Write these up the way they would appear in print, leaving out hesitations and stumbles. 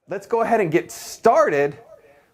Let's go ahead and get started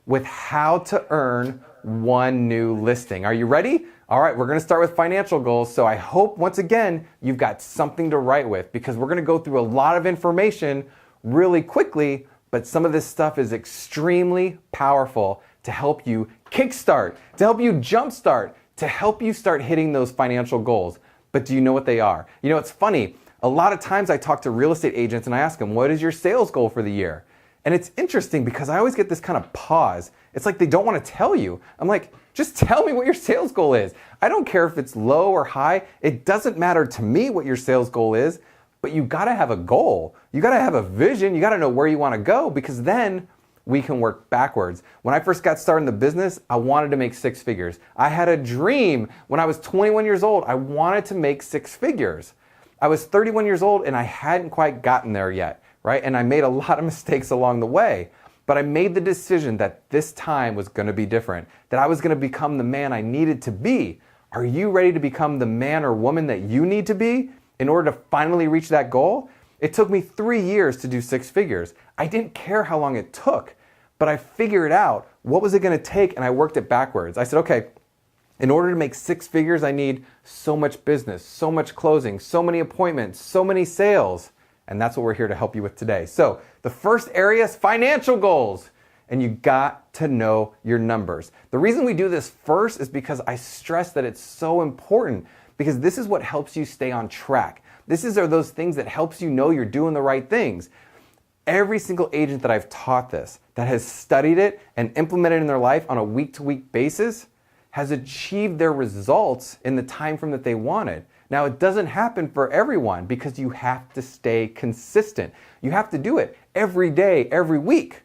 with how to earn one new listing. Are you ready? All right, we're gonna start with financial goals. So I hope once again, you've got something to write with because we're gonna go through a lot of information really quickly, but some of this stuff is extremely powerful to help you kickstart, to help you jumpstart, to help you start hitting those financial goals. But do you know what they are? You know, it's funny. A lot of times I talk to real estate agents and I ask them, what is your sales goal for the year? And it's interesting because I always get this kind of pause. It's like they don't want to tell you. I'm like, just tell me what your sales goal is. I don't care if it's low or high. It doesn't matter to me what your sales goal is, but you got to have a goal. You got to have a vision. You got to know where you want to go because then we can work backwards. When I first got started in the business, I wanted to make six figures. I had a dream when I was 21 years old. I wanted to make six figures. I was 31 years old and I hadn't quite gotten there yet, right? And I made a lot of mistakes along the way, but I made the decision that this time was going to be different, that I was going to become the man I needed to be. Are you ready to become the man or woman that you need to be in order to finally reach that goal? It took me 3 years to do six figures. I didn't care how long it took, but I figured out what was it going to take and I worked it backwards. I said, okay, in order to make six figures, I need so much business, so much closing, so many appointments, so many sales. And that's what we're here to help you with today. So the first area is financial goals. And you got to know your numbers. The reason we do this first is because I stress that it's so important because this is what helps you stay on track. Are those things that helps you know you're doing the right things. Every single agent that I've taught this, that has studied it and implemented it in their life on a week-to-week basis, has achieved their results in the time frame that they wanted. Now, it doesn't happen for everyone because you have to stay consistent. You have to do it every day, every week.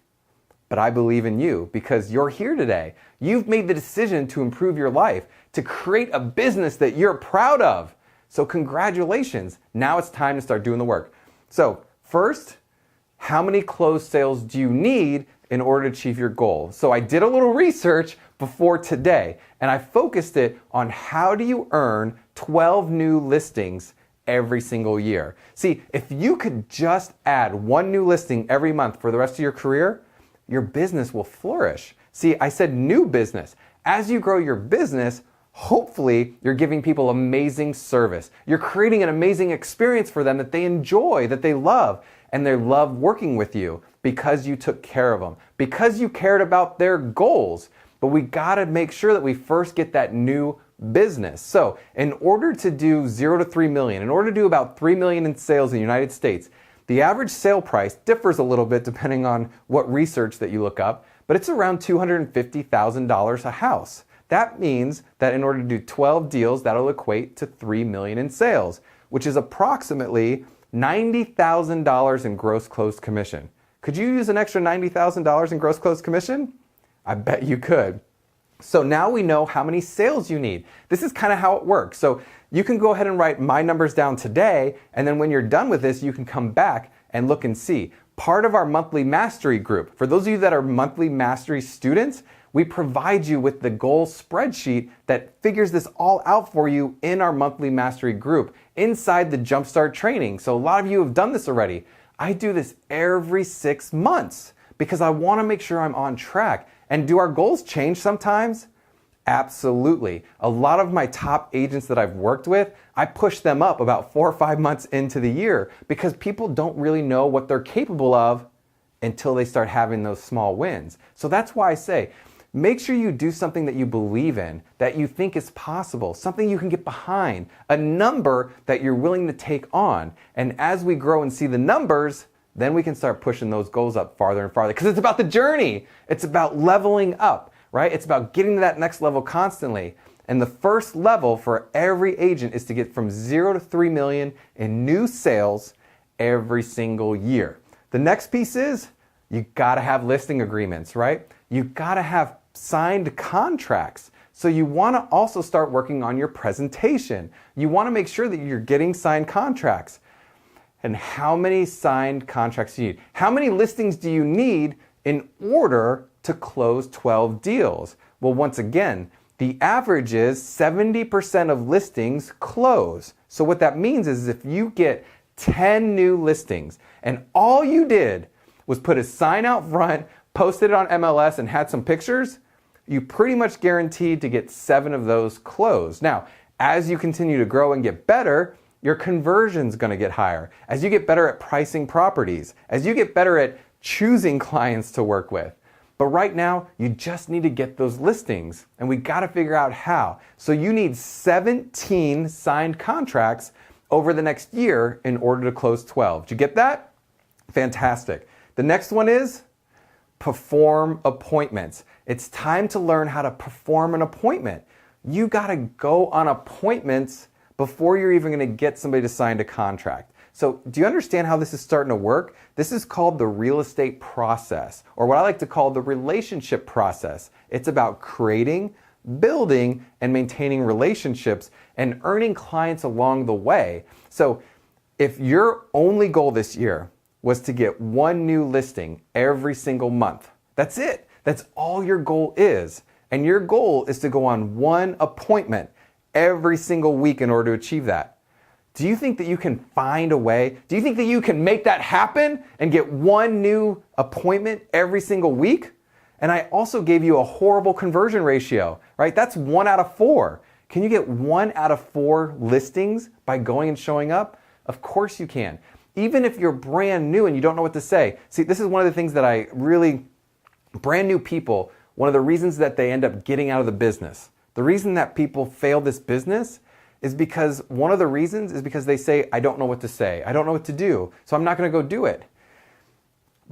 But I believe in you because you're here today. You've made the decision to improve your life, to create a business that you're proud of. So congratulations. Now it's time to start doing the work. So first, how many closed sales do you need in order to achieve your goal? So I did a little research before today, and I focused it on how do you earn 12 new listings every single year. See, if you could just add one new listing every month for the rest of your career, your business will flourish. See, I said new business. As you grow your business, hopefully you're giving people amazing service. You're creating an amazing experience for them that they enjoy, that they love, and they love working with you because you took care of them, because you cared about their goals. But we gotta make sure that we first get that new business. So in order to do 0 to 3 million, in order to do about 3 million in sales in the United States, the average sale price differs a little bit depending on what research that you look up, but it's around $250,000 a house. That means that in order to do 12 deals, that'll equate to 3 million in sales, which is approximately $90,000 in gross closed commission. Could you use an extra $90,000 in gross closed commission? I bet you could. So now we know how many sales you need. This is kind of how it works. So you can go ahead and write my numbers down today, and then when you're done with this, you can come back and look and see. Part of our monthly mastery group, for those of you that are monthly mastery students, we provide you with the goal spreadsheet that figures this all out for you in our monthly mastery group inside the Jumpstart training. So a lot of you have done this already. I do this every 6 months because I want to make sure I'm on track. And do our goals change sometimes? Absolutely. A lot of my top agents that I've worked with, I push them up about 4 or 5 months into the year because people don't really know what they're capable of until they start having those small wins. So that's why I say, make sure you do something that you believe in, that you think is possible, something you can get behind, a number that you're willing to take on. And as we grow and see the numbers, then we can start pushing those goals up farther and farther because it's about the journey. It's about leveling up, right? It's about getting to that next level constantly. And the first level for every agent is to get from 0 to 3 million in new sales every single year. The next piece is you gotta have listing agreements, right? You gotta have signed contracts. So you wanna also start working on your presentation. You wanna make sure that you're getting signed contracts. And how many signed contracts do you need? How many listings do you need in order to close 12 deals? Well, once again, the average is 70% of listings close. So what that means is if you get 10 new listings and all you did was put a sign out front, posted it on MLS, and had some pictures, you pretty much guaranteed to get 7 of those closed. Now, as you continue to grow and get better, your conversion's gonna get higher. As you get better at pricing properties, as you get better at choosing clients to work with. But right now, you just need to get those listings, and we gotta figure out how. So you need 17 signed contracts over the next year in order to close 12. Did you get that? Fantastic. The next one is perform appointments. It's time to learn how to perform an appointment. You gotta go on appointments before you're even gonna get somebody to sign a contract. So do you understand how this is starting to work? This is called the real estate process, or what I like to call the relationship process. It's about creating, building, and maintaining relationships and earning clients along the way. So if your only goal this year was to get 1 new listing every single month, that's it. That's all your goal is. And your goal is to go on 1 appointment every single week in order to achieve that. Do you think that you can find a way? Do you think that you can make that happen and get 1 new appointment every single week? And I also gave you a horrible conversion ratio, right? That's 1 out of 4. Can you get 1 out of 4 listings by going and showing up? Of course you can. Even if you're brand new and you don't know what to say. See, this is one of the things that I really, brand new people, one of the reasons that they end up getting out of the business. The reason that people fail this business is because one of the reasons is because they say, I don't know what to say. I don't know what to do, so I'm not going to go do it.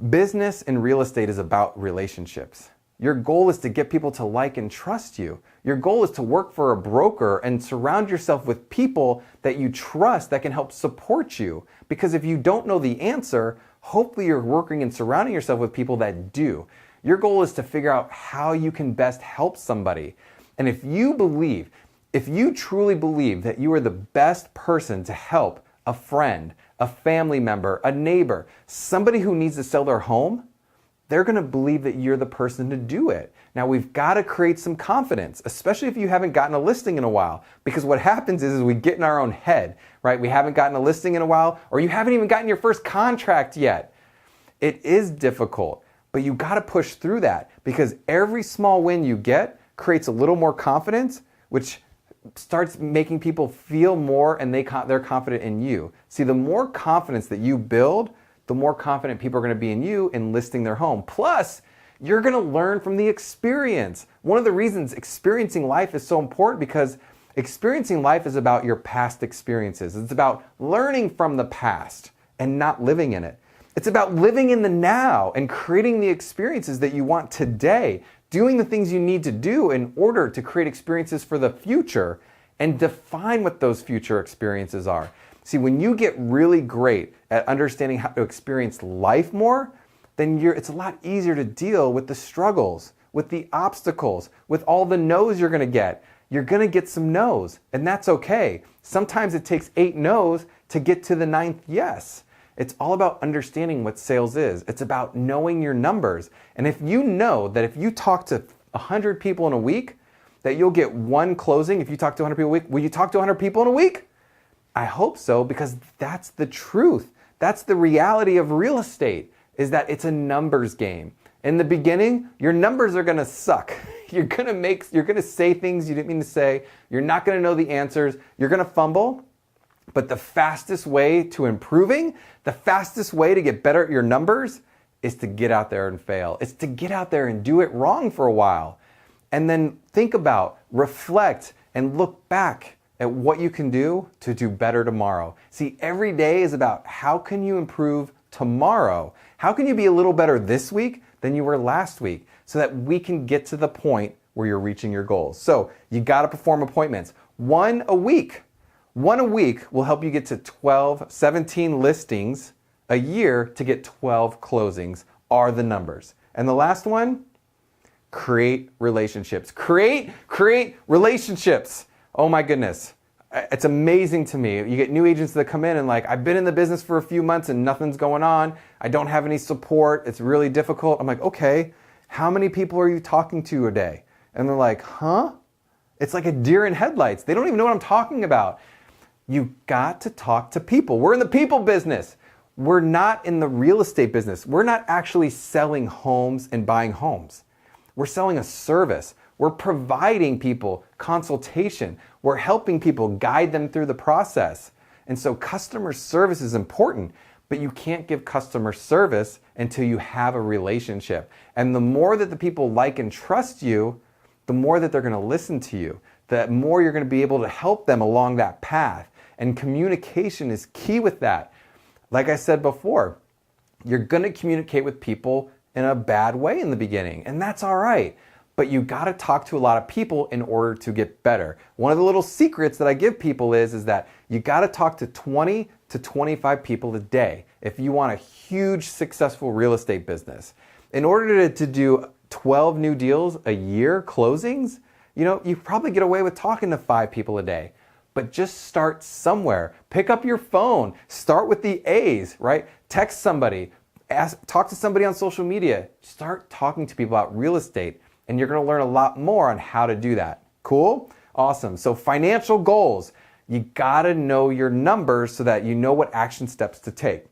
Business and real estate is about relationships. Your goal is to get people to like and trust you. Your goal is to work for a broker and surround yourself with people that you trust that can help support you. Because if you don't know the answer, hopefully you're working and surrounding yourself with people that do. Your goal is to figure out how you can best help somebody. And if you truly believe that you are the best person to help a friend, a family member, a neighbor, somebody who needs to sell their home, they're going to believe that you're the person to do it. Now, we've got to create some confidence, especially if you haven't gotten a listing in a while. Because what happens is we get in our own head, right? We haven't gotten a listing in a while, or you haven't even gotten your first contract yet. It is difficult, but you got to push through that, because every small win you get creates a little more confidence, which starts making people feel more and they're confident in you. See, the more confidence that you build, the more confident people are going to be in you in listing their home. Plus, you're going to learn from the experience. One of the reasons experiencing life is so important, because experiencing life is about your past experiences. It's about learning from the past and not living in it. It's about living in the now and creating the experiences that you want today, doing the things you need to do in order to create experiences for the future and define what those future experiences are. See, when you get really great at understanding how to experience life more, then it's a lot easier to deal with the struggles, with the obstacles, with all the no's you're going to get. You're going to get some no's, and that's okay. Sometimes it takes 8 no's to get to the 9th yes. It's all about understanding what sales is. It's about knowing your numbers. And if you know that if you talk to 100 people in a week, that you'll get 1 closing. If you talk to 100 people a week, will you talk to 100 people in a week? I hope so, because that's the truth. That's the reality of real estate, is that it's a numbers game. In the beginning, your numbers are going to suck. You're going to say things you didn't mean to say. You're not going to know the answers. You're going to fumble. But the fastest way to improving, the fastest way to get better at your numbers, is to get out there and fail. It's to get out there and do it wrong for a while. And then think about, reflect, and look back at what you can do to do better tomorrow. See, every day is about how can you improve tomorrow? How can you be a little better this week than you were last week, so that we can get to the point where you're reaching your goals? So you got to perform appointments. 1 a week. 1 a week will help you get to 17 listings a year to get 12 closings are the numbers. And the last one, create relationships. Create relationships. Oh my goodness. It's amazing to me. You get new agents that come in and like, I've been in the business for a few months and nothing's going on. I don't have any support. It's really difficult. I'm like, okay, how many people are you talking to a day? And they're like, huh? It's like a deer in headlights. They don't even know what I'm talking about. You got to talk to people. We're in the people business. We're not in the real estate business. We're not actually selling homes and buying homes. We're selling a service. We're providing people consultation. We're helping people, guide them through the process. And so customer service is important, but you can't give customer service until you have a relationship. And the more that the people like and trust you, the more that they're going to listen to you, the more you're going to be able to help them along that path. And communication is key with that. Like I said before, you're going to communicate with people in a bad way in the beginning, and that's all right. But you got to talk to a lot of people in order to get better. One of the little secrets that I give people is that you got to talk to 20 to 25 people a day if you want a huge successful real estate business. In order to do 12 new deals a year, closings, you probably get away with talking to 5 people a day. But just start somewhere. Pick up your phone. Start with the A's, right? Text somebody. Talk to somebody on social media. Start talking to people about real estate, and you're going to learn a lot more on how to do that. Cool? Awesome. So financial goals. You got to know your numbers so that you know what action steps to take.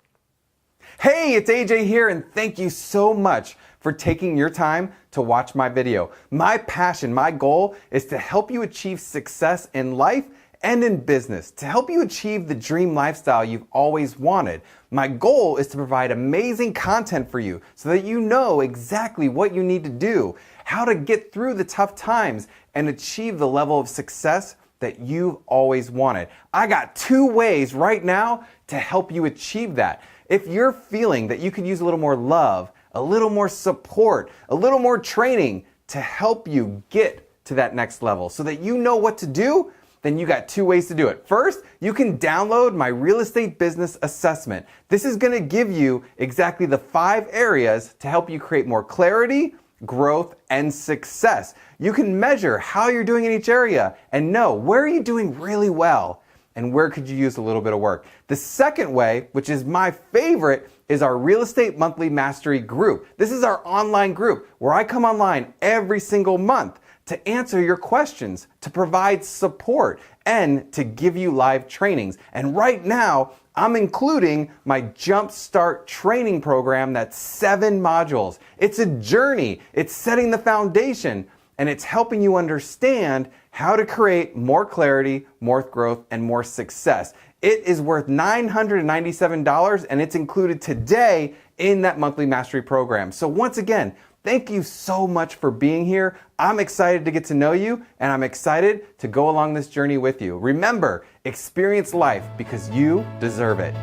Hey, it's AJ here, and thank you so much for taking your time to watch my video. My passion, my goal is to help you achieve success in life and in business, to help you achieve the dream lifestyle you've always wanted. My goal is to provide amazing content for you so that you know exactly what you need to do, how to get through the tough times and achieve the level of success that you've always wanted. I got 2 ways right now to help you achieve that. If you're feeling that you could use a little more love, a little more support, a little more training to help you get to that next level so that you know what to do, then you got 2 ways to do it. First, you can download my real estate business assessment. This is going to give you exactly the 5 areas to help you create more clarity, growth, and success. You can measure how you're doing in each area and know where are you doing really well and where could you use a little bit of work. The second way, which is my favorite, is our Real Estate Monthly Mastery group. This is our online group where I come online every single month to answer your questions, to provide support, and to give you live trainings. And right now, I'm including my Jumpstart training program that's 7 modules. It's a journey. It's setting the foundation, and it's helping you understand how to create more clarity, more growth, and more success. It is worth $997, and it's included today in that monthly mastery program. So once again, thank you so much for being here. I'm excited to get to know you, and I'm excited to go along this journey with you. Remember, experience life because you deserve it.